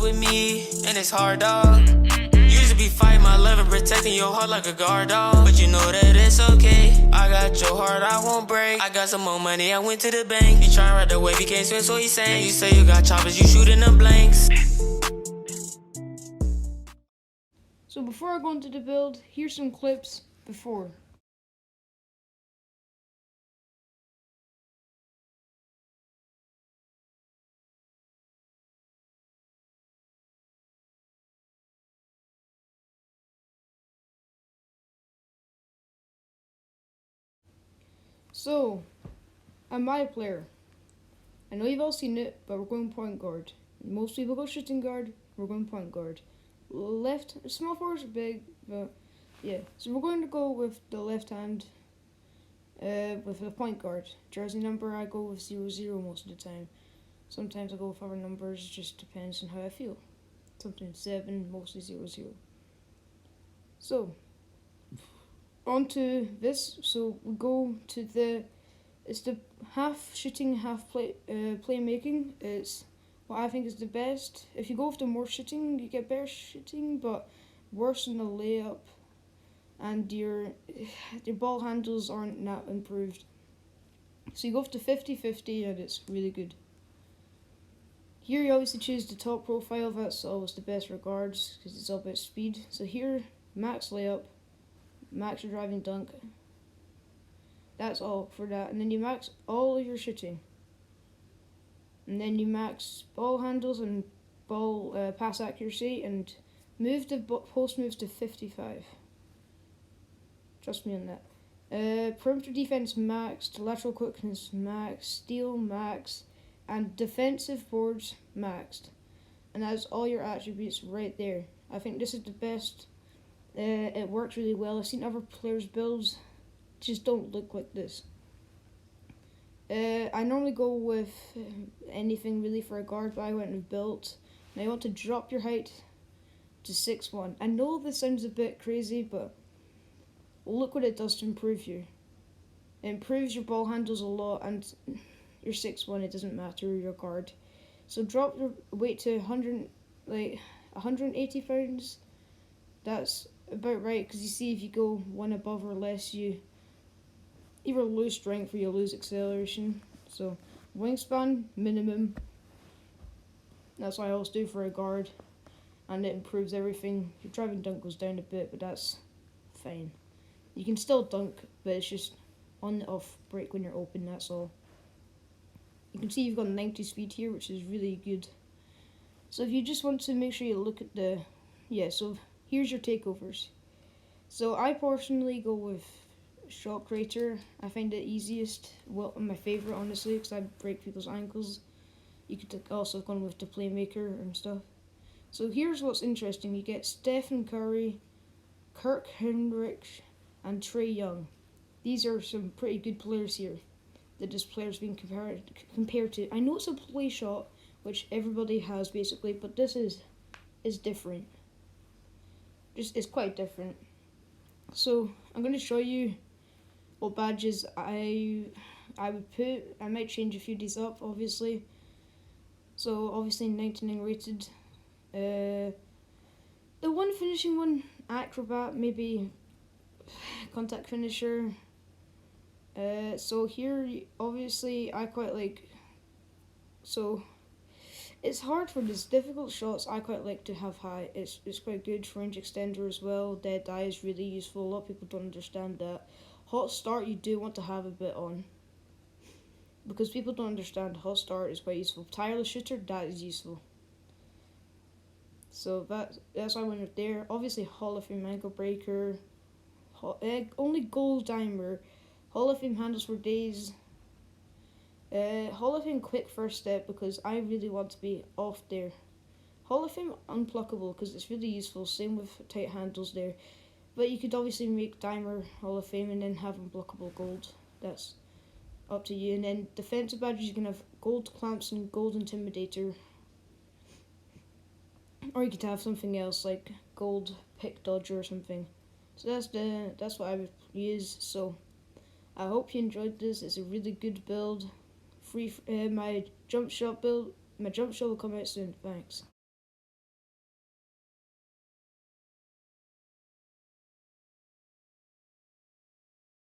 love with me, and it's hard, dog. Used to be fighting my love and protecting your heart like a guard, dog. But you know that it's okay. I got your heart, I won't break. I got some more money, I went to the bank. He tryna ride the wave, he can't swim, so he saying. You say you got choppers, you shooting them blanks. So before I go into the build, here's some clips before. So, I'm my player. I know you've all seen it, but we're going point guard. Most people go shooting guard, we're going point guard. Left, small forwards are big, but yeah. So we're going to go with the left hand, with the point guard. Jersey number, I go with 0-0 most of the time. Sometimes I go with other numbers, just depends on how I feel. Sometimes 7, mostly 0-0. So, on to this. So we go to it's the half shooting, half playmaking. It's what I think is the best. If you go with the more shooting, you get better shooting, but worse in the layup, and your ball handles aren't that improved. So you go with the 50-50, and it's really good. Here you obviously choose the top profile. That's always the best regards because it's all about speed. So here, max layup, max your driving dunk. That's all for that. And then you max all of your shooting. And then you max ball handles and ball pass accuracy, and move the post moves to 55. Trust me on that. Perimeter defense maxed, lateral quickness maxed, steal maxed, and defensive boards maxed. And that's all your attributes right there. I think this is the best. It works really well. I've seen other players' builds just don't look like this. I normally go with anything really for a guard, but I went and built. Now you want to drop your height to 6'1". I know this sounds a bit crazy, but look what it does to improve you. It improves your ball handles a lot, and you're 6'1", it doesn't matter your guard. So drop your weight to 180 pounds. That's about right, because you see if you go one above or less, you either lose strength or you lose acceleration. So wingspan minimum. That's what I always do for a guard, and it improves everything. Your driving dunk goes down a bit, but that's fine. You can still dunk, but it's just on and off break when you're open, that's all. You can see you've got 90 speed here, which is really good. So if you just want to make sure you look at so here's your takeovers. So I personally go with shot creator. I find it easiest, well, my favorite honestly, because I break people's ankles. You could also have gone with the playmaker and stuff. So here's what's interesting. You get Stephen Curry, Kirk Hinrich, and Trae Young. These are some pretty good players here that this player's being compared to. I know it's a play shot, which everybody has basically, but this is different. It's quite different. So I'm going to show you what badges I would put. I might change a few of these up, obviously. So obviously 99 rated. The one finishing one, acrobat, maybe contact finisher. So here, obviously, I quite like. So it's hard for these difficult shots. I quite like to have high. It's quite good for range extender as well. Dead eye is really useful. A lot of people don't understand that. Hot start you do want to have a bit on, because people don't understand hot start is quite useful. Tireless shooter, that is useful. So that's why I went with there. Obviously Hall of Fame ankle breaker. Only gold dimer. Hall of Fame handles for days. Hall of Fame quick first step, because I really want to be off there. Hall of Fame unpluckable, because it's really useful. Same with tight handles there. But you could obviously make dimer Hall of Fame and then have unblockable gold. That's up to you. And then defensive badges, you can have gold clamps and gold intimidator. Or you could have something else like gold pick dodger or something. So that's what I would use. So I hope you enjoyed this. It's a really good build. My jump shot will come out soon. Thanks.